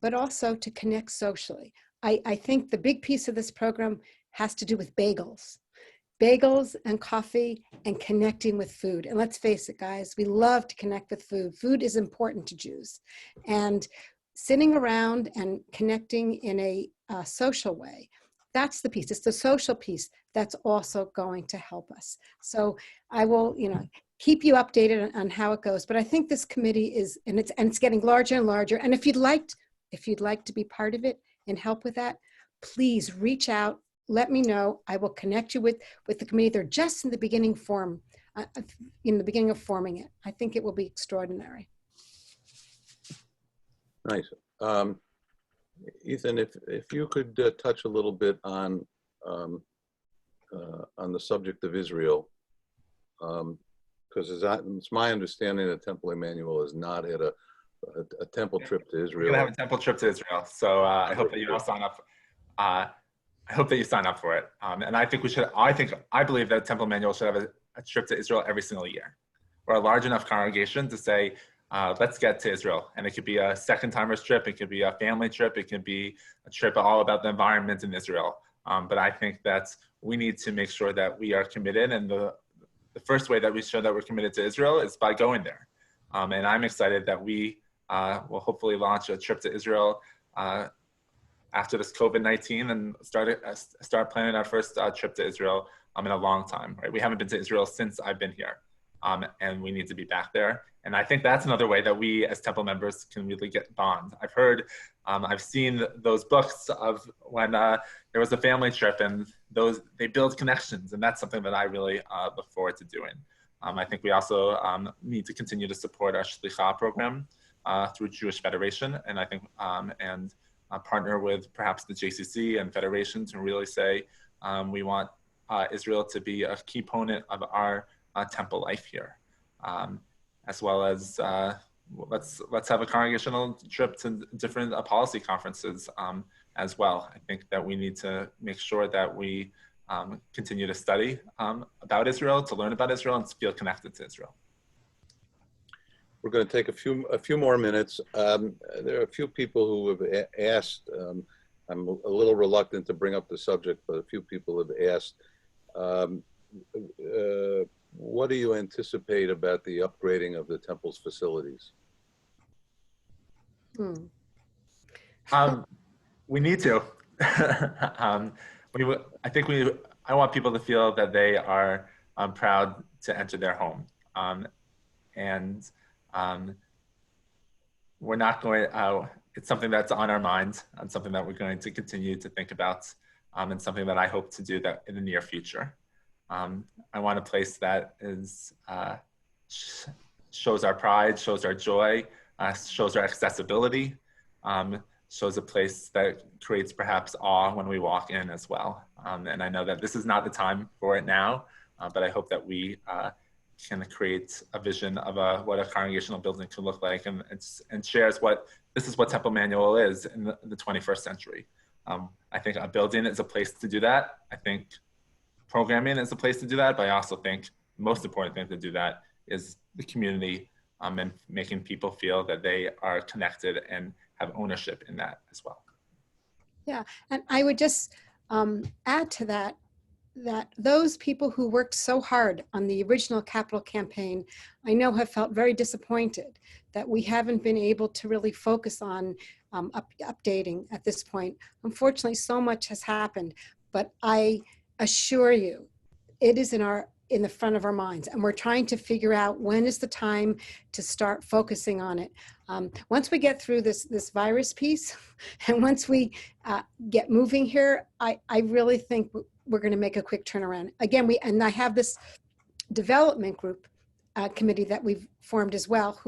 but also to connect socially. I think the big piece of this program has to do with bagels and coffee and connecting with food. And let's face it, guys, we love to connect with food. Food is important to Jews. And sitting around and connecting in a social way, that's the piece. It's the social piece that's also going to help us. So I will, keep you updated on how it goes. But I think this committee is, and it's getting larger and larger. And if you'd like to be part of it and help with that, please reach out. Let me know. I will connect you with the committee. They're just in the beginning of forming it. I think it will be extraordinary. Nice. Ethan, if you could touch a little bit on the subject of Israel. because it's my understanding that Temple Emanu-El has not had a temple trip to We're Israel. gonna have a temple trip to Israel, so I hope that you all sign up. I hope that you sign up for it. And I think we should. I believe that Temple Emanu-El should have a trip to Israel every single year. We're a large enough congregation to say, let's get to Israel. And it could be a second timers trip. It could be a family trip. It could be a trip all about the environment in Israel. But I think that we need to make sure that we are committed. And the first way that we show that we're committed to Israel is by going there. And I'm excited that we will hopefully launch a trip to Israel after this COVID-19 and start planning our first trip to Israel in a long time. Right? We haven't been to Israel since I've been here, and we need to be back there. And I think that's another way that we as Temple members can really get bond. I've heard, I've seen those books of when there was a family trip, and they build connections, and that's something that I really look forward to doing. I think we also need to continue to support our Shlicha program through Jewish Federation, and I think partner with perhaps the JCC and Federation to really say we want Israel to be a key component of our temple life here, as well as let's have a congregational trip to different policy conferences as well. I think that we need to make sure that we continue to study about Israel, to learn about Israel, and to feel connected to Israel. We're going to take a few more minutes. There are a few people who have asked. I'm a little reluctant to bring up the subject, but a few people have asked, what do you anticipate about the upgrading of the temple's facilities? We need to. I want people to feel that they are proud to enter their home. We're not going, it's something that's on our minds and something that we're going to continue to think about, and something that I hope to do that in the near future. I want a place that is shows our pride, shows our joy, shows our accessibility, shows a place that creates perhaps awe when we walk in as well. And I know that this is not the time for it now, but I hope that we can create a vision of what a congregational building can look like, and shares this is what Temple Emanu-El is in the 21st century. I think a building is a place to do that. I think programming is a place to do that, but I also think the most important thing to do that is the community, and making people feel that they are connected and have ownership in that as well. Yeah, and I would just add to that those people who worked so hard on the original capital campaign, I know have felt very disappointed that we haven't been able to really focus on updating at this point. Unfortunately, so much has happened, but I assure you, it is in the front of our minds, and we're trying to figure out when is the time to start focusing on it. Once we get through this virus piece, and once we get moving here, I really think we're going to make a quick turnaround. Again, I have this development group committee that we've formed as well,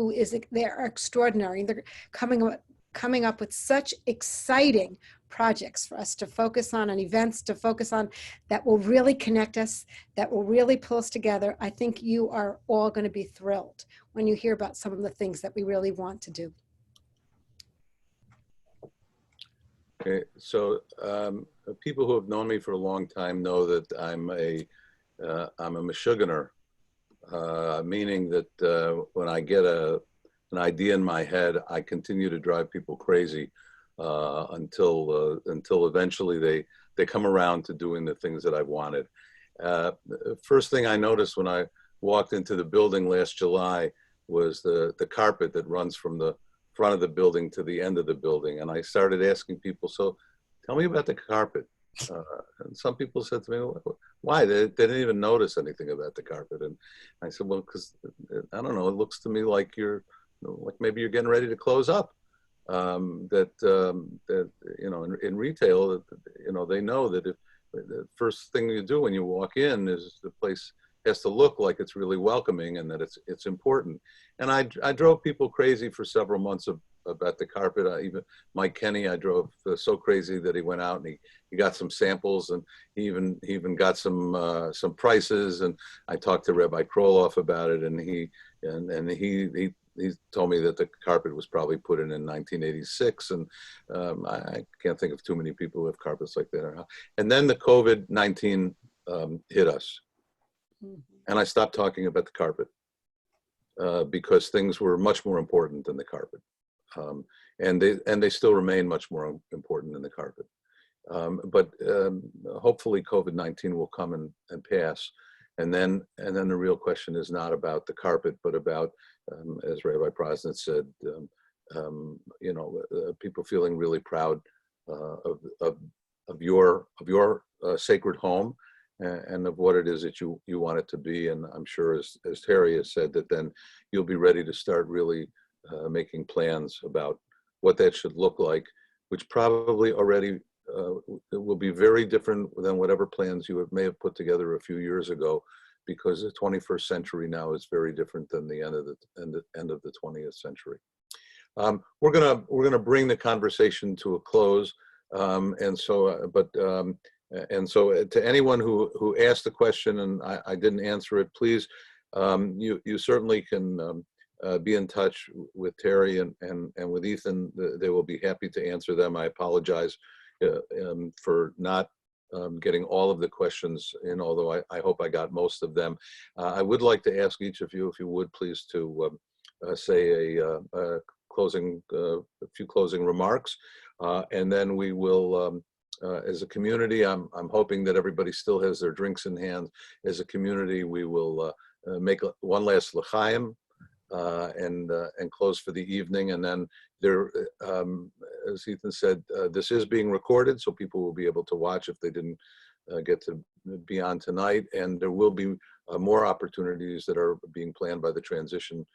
they're extraordinary. They're coming up with such exciting projects for us to focus on, and events to focus on that will really connect us, that will really pull us together. I think you are all going to be thrilled when you hear about some of the things that we really want to do. Okay, so people who have known me for a long time know that I'm a Meshuggah, meaning that when I get an idea in my head, I continue to drive people crazy until eventually they come around to doing the things that I wanted. First thing I noticed when I walked into the building last July was the carpet that runs from the front of the building to the end of the building. And I started asking people, so tell me about the carpet. And some people said to me, why? They didn't even notice anything about the carpet. And I said, well, because I don't know, it looks to me like like maybe you're getting ready to close up. That you know, in retail, you know, they know that if the first thing you do when you walk in is the place has to look like it's really welcoming and that it's important. And I drove people crazy for several months of about the carpet. Even Mike Kenny, I drove so crazy that he went out and he got some samples, and he even got some prices. And I talked to Rabbi Kroloff about it, and he told me that the carpet was probably put in 1986, and I can't think of too many people who have carpets like that. And then the COVID-19 hit us, and I stopped talking about the carpet because things were much more important than the carpet, and they still remain much more important than the carpet. But hopefully COVID-19 will come and pass. And then the real question is not about the carpet, but about, as Rabbi Prosnit said, people feeling really proud of your sacred home and of what it is that you want it to be. And I'm sure, as Terri has said, that then you'll be ready to start really making plans about what that should look like, which probably already will be very different than whatever plans you may have put together a few years ago, because the 21st century now is very different than the end of the 20th century. We're gonna bring the conversation to a close, and so to anyone who asked the question and I didn't answer it, please, you certainly can be in touch with Terri and with Ethan. They will be happy to answer them. I apologize for not getting all of the questions in, although I hope I got most of them. I would like to ask each of you, if you would please, to say a few closing remarks, and then we will, as a community, I'm hoping that everybody still has their drinks in hand. As a community, we will make one last l'chaim and close for the evening. And then there, as Ethan said, this is being recorded, so people will be able to watch if they didn't get to be on tonight. And there will be more opportunities that are being planned by the transition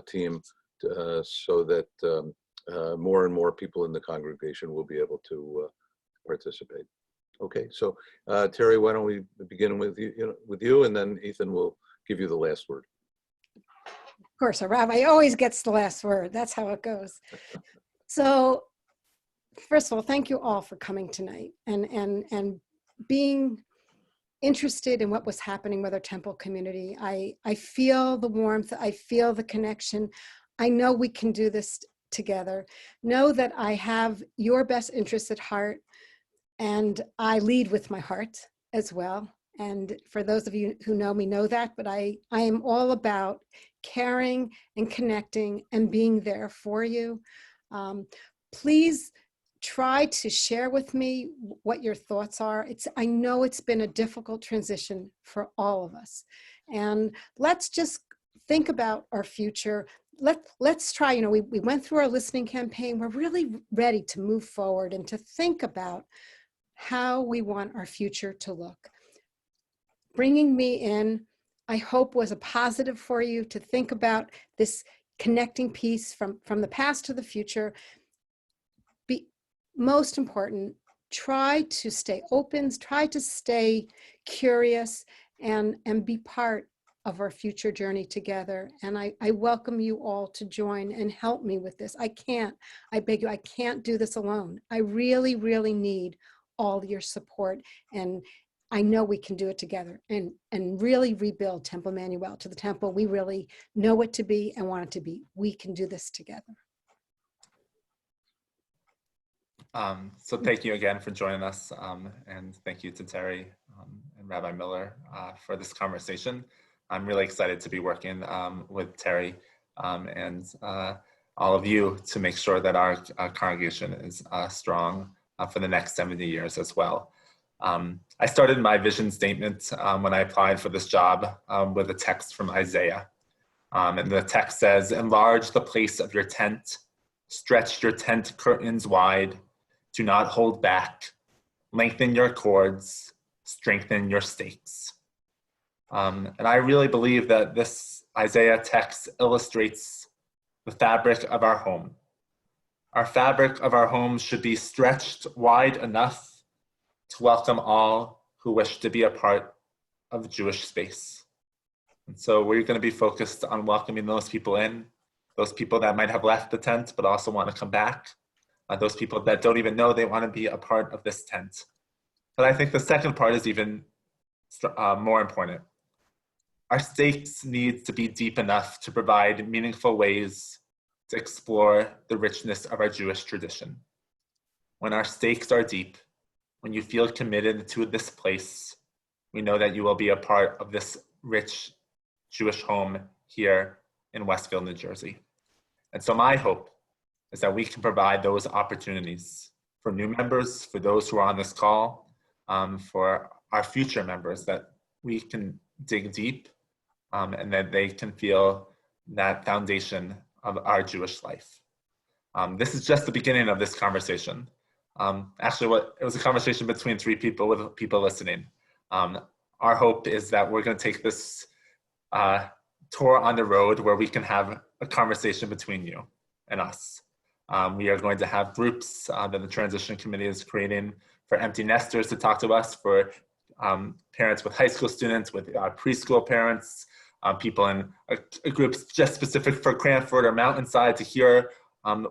team so that more and more people in the congregation will be able to participate. Okay, so Terri, why don't we begin with you, and then Ethan will give you the last word. Of course, a rabbi always gets the last word. That's how it goes. So, first of all, thank you all for coming tonight and being interested in what was happening with our temple community. I feel the warmth. I feel the connection. I know we can do this together. Know that I have your best interests at heart, and I lead with my heart as well. And for those of you who know me know that, but I am all about caring and connecting and being there for you. Please try to share with me what your thoughts are. I know it's been a difficult transition for all of us. And let's just think about our future. Let's try, we went through our listening campaign. We're really ready to move forward and to think about how we want our future to look. Bringing me in, I hope, was a positive for you to think about this connecting piece from the past to the future. Most important, try to stay open, try to stay curious, and be part of our future journey together. And I welcome you all to join and help me with this. I beg you, I can't do this alone. I really, really need all your support, and I know we can do it together and really rebuild Temple Emanu-El to the temple we really know it to be and want it to be. We can do this together. So thank you again for joining us, and thank you to Terri and Rabbi Miller for this conversation. I'm really excited to be working with Terri and all of you to make sure that our congregation is strong for the next 70 years as well. I started my vision statement when I applied for this job with a text from Isaiah. And the text says, "Enlarge the place of your tent, stretch your tent curtains wide, do not hold back, lengthen your cords, strengthen your stakes." And I really believe that this Isaiah text illustrates the fabric of our home. Our fabric of our home should be stretched wide enough to welcome all who wish to be a part of Jewish space. And so we're going to be focused on welcoming those people in those people that might have left the tent but also want to come back, those people that don't even know they want to be a part of this tent. But I think the second part is even more important. Our stakes need to be deep enough to provide meaningful ways to explore the richness of our Jewish tradition. When our stakes are deep, when you feel committed to this place, we know that you will be a part of this rich Jewish home here in Westfield, New Jersey. And so my hope is that we can provide those opportunities for new members, for those who are on this call, for our future members, that we can dig deep and that they can feel that foundation of our Jewish life. This is just the beginning of this conversation. Actually, it was a conversation between three people with people listening. Our hope is that we're going to take this tour on the road where we can have a conversation between you and us. We are going to have groups that the transition committee is creating for empty nesters to talk to us, for parents with high school students, with preschool parents, people in groups just specific for Cranford or Mountainside to hear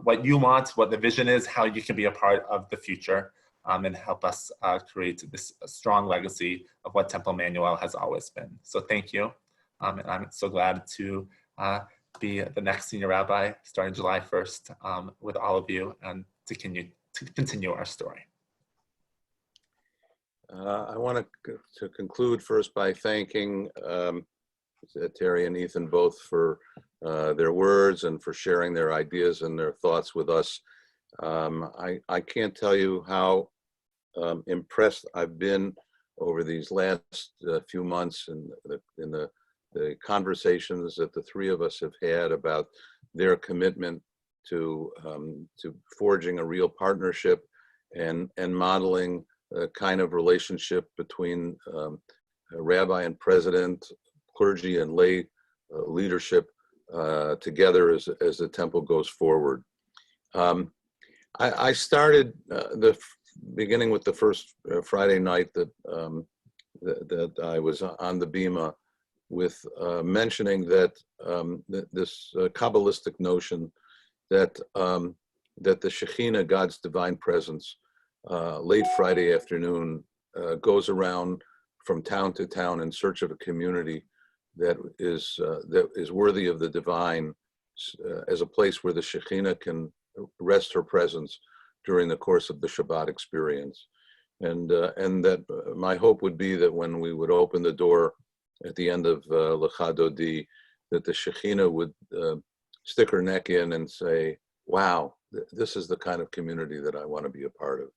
what you want, what the vision is, how you can be a part of the future and help us create this strong legacy of what Temple Emanu-El has always been. So thank you. And I'm so glad to be the next senior rabbi starting July 1st with all of you and to continue our story. I want to conclude first by thanking Terri and Ethan both for their words and for sharing their ideas and their thoughts with us. I can't tell you how impressed I've been over these last few months in the conversations that the three of us have had about their commitment to forging a real partnership and modeling a kind of relationship between a rabbi and president, clergy and lay leadership together as the temple goes forward. I started beginning with the first Friday night that I was on the Bima with mentioning that this Kabbalistic notion that the Shekhinah, God's divine presence, late Friday afternoon goes around from town to town in search of a community that is worthy of the divine, as a place where the Shekhinah can rest her presence during the course of the Shabbat experience. And that my hope would be that when we would open the door at the end of Lecha Dodi, that the Shekhinah would stick her neck in and say, wow, this is the kind of community that I want to be a part of.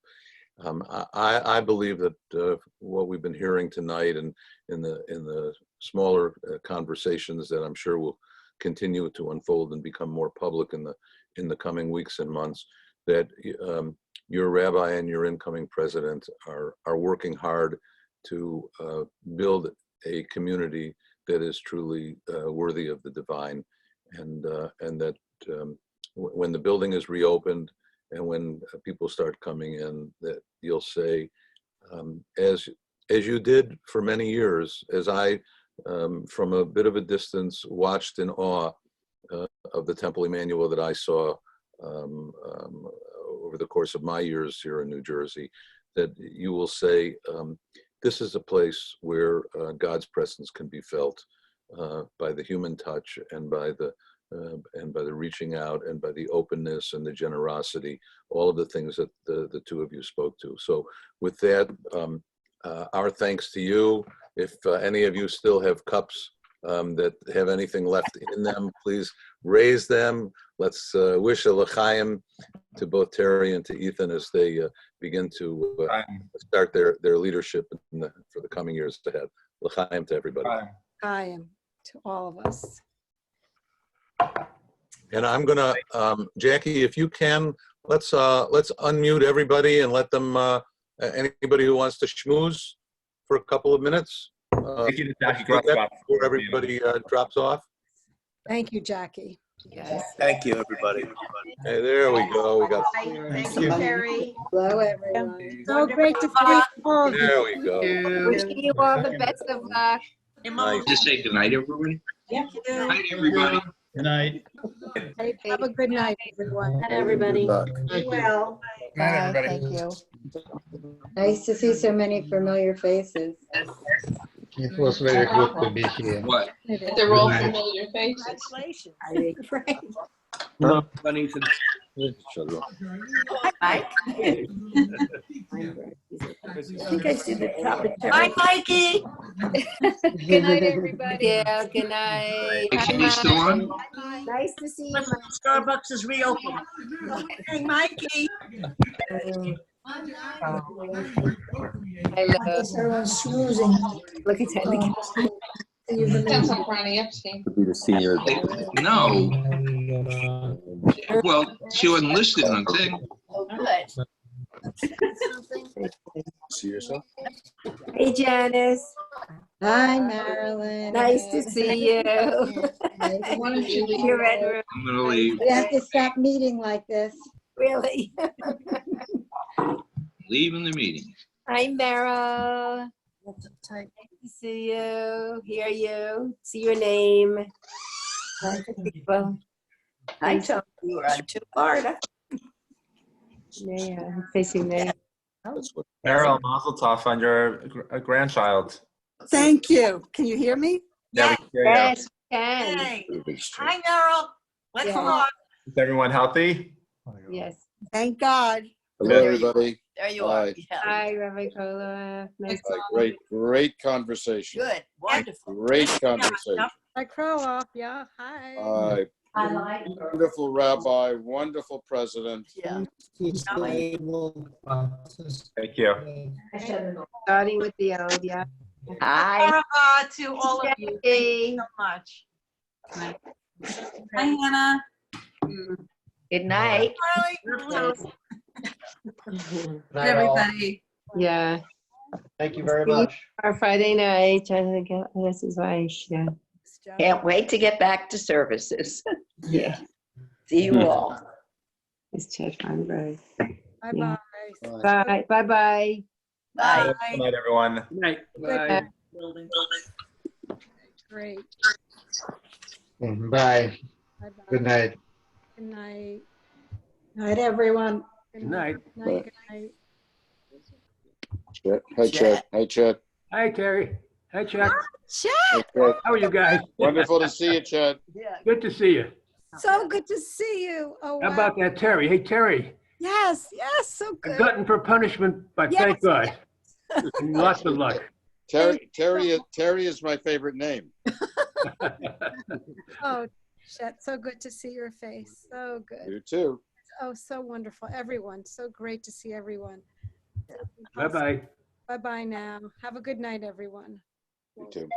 I believe that what we've been hearing tonight and in the smaller conversations that I'm sure will continue to unfold and become more public in the coming weeks and months, that your rabbi and your incoming president are working hard to build a community that is truly worthy of the divine, and that when the building is reopened and when people start coming in, that you'll say, as you did for many years, as I, from a bit of a distance, watched in awe of the Temple Emanu-El that I saw over the course of my years here in New Jersey, that you will say, this is a place where God's presence can be felt by the human touch and by the reaching out and by the openness and the generosity, all of the things that the two of you spoke to. So with that, our thanks to you. If any of you still have cups that have anything left in them, please raise them. Let's wish a l'chaim to both Terri and to Ethan as they begin to start their leadership for the coming years ahead. L'chaim to everybody. L'chaim to all of us. And I'm gonna, Jackie, if you can, let's unmute everybody and let them, anybody who wants to schmooze for a couple of minutes. Before everybody drops off. Thank you, Jackie. Yes. Thank you, everybody. Hey, there we go. We got. Thank you, Terri. Hello, everyone. So great to see you all. There we go. Wishing you all the best of luck. Nice. Just say goodnight, everybody. Thank you. Good night, everybody. Good night. Have a good night, everyone. Everybody. Thank you. Well. Bye, thank you. Nice to see so many familiar faces. It was very good to be here. What? It is. They're all Good night. familiar faces. Congratulations. Right. No, Ethan. Mike? I think I see the top of Terri. Hi, Mikey. Good night, everybody. Yeah, good night. Is he still on? Nice to see you. Starbucks is reopened. Hey, Mikey. Hello. Everyone's snoozing. Look at that. Depends on Ronnie Epstein. No. Well, she wasn't listed on thing. Oh, good. See yourself? Hey, Janice. Hi, Marilyn. Nice to see you. Nice to Why don't see you leave? You're Red Room. I'm gonna leave. We have to stop meeting like this. Really? Leaving the meeting. Hi, Meryl. Nice to see you, hear you, see your name. Lots of people. I told you were on to Florida. Yeah, facing me. That's what. Carol, mazel tov on your grandchild. Thank you. Can you hear me? Yeah, we can hear you. Yes, can. Hi, Meryl. Let's Yeah. talk. Is everyone healthy? Yes. Thank God. Hello, everybody. There you Hi. Hi, Rabbi Kola. Nice Hi, great conversation. Good, wonderful. Great conversation. Hi, Crow. Yeah, hi. I like her. Wonderful rabbi, wonderful president. Yeah. Thank you. Starting with the old, yeah. Hi. To all of you. Hey. So much. Hi, Hannah. Good night. Everybody. Yeah. Thank you very much. Our Friday night, this is why, yeah. Can't wait to get back to services. Yeah. See you all. It's Church Friday. Bye-bye. Bye, bye-bye. Bye. Good night, everyone. Good night. Bye. Great. Bye. Bye-bye. Good night. Good night. Night, everyone. Good night. Good night. Chet. Hi, Chet. Hi, Chet. Hi, Terry. Hi, Chuck. Chet, Hey, Chet. How are you guys? Wonderful to see you, Chet. Good to see you. so good to see you. Oh, How wow. about that, Terry? Hey, Terry. Yes, so A good. glutton for punishment, but Yes, thank God. And lots of luck. Terry is my favorite name. Oh, Chet, so good to see your face. So good. You too. Oh, so wonderful. Everyone, so great to see everyone. Bye-bye. Bye-bye now. Have a good night, everyone. You too.